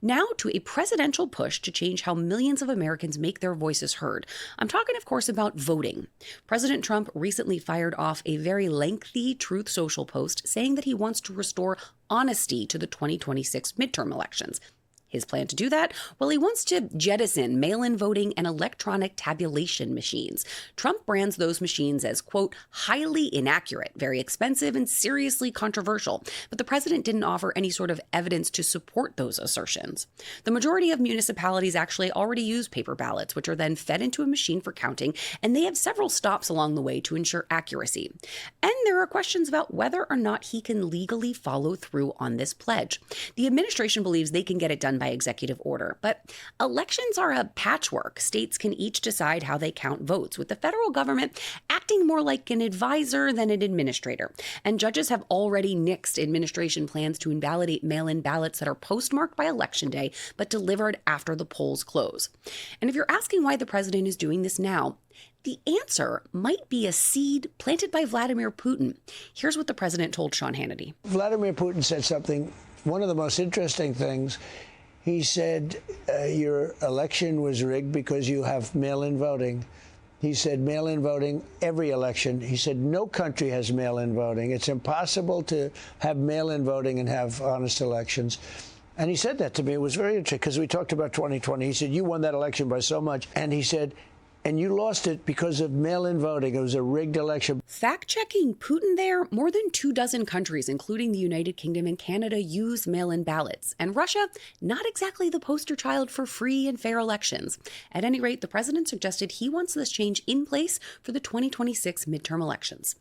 Now to a presidential push to change how millions of Americans make their voices heard. I'm talking, of course, about voting. President Trump recently fired off a very lengthy Truth Social post saying that he wants to restore honesty to the 2026 midterm elections. His plan to do that? Well, he wants to jettison mail-in voting and electronic tabulation machines. Trump brands those machines as, quote, highly inaccurate, very expensive, and seriously controversial. But the president didn't offer any sort of evidence to support those assertions. The majority of municipalities actually already use paper ballots, which are then fed into a machine for counting, and they have several stops along the way to ensure accuracy. And there are questions about whether or not he can legally follow through on this pledge. The administration believes they can get it done by executive order. But elections are a patchwork. States can each decide how they count votes, with the federal government acting more like an advisor than an administrator. And judges have already nixed administration plans to invalidate mail-in ballots that are postmarked by Election Day, but delivered after the polls close. And if you're asking why the president is doing this now, the answer might be a seed planted by Vladimir Putin. Here's what the president told Sean Hannity. Vladimir Putin said something, one of the most interesting things. He said, your election was rigged because you have mail-in voting. He said mail-in voting, every election. He said no country has mail-in voting. It's impossible to have mail-in voting and have honest elections. And he said that to me. It was very interesting because we talked about 2020. He said, you won that election by so much. And he said, and you lost it because of mail-in voting. It was a rigged election. Fact-checking Putin there, more than 24 countries, including the United Kingdom and Canada, use mail-in ballots. And Russia, not exactly the poster child for free and fair elections. At any rate, the president suggested he wants this change in place for the 2026 midterm elections.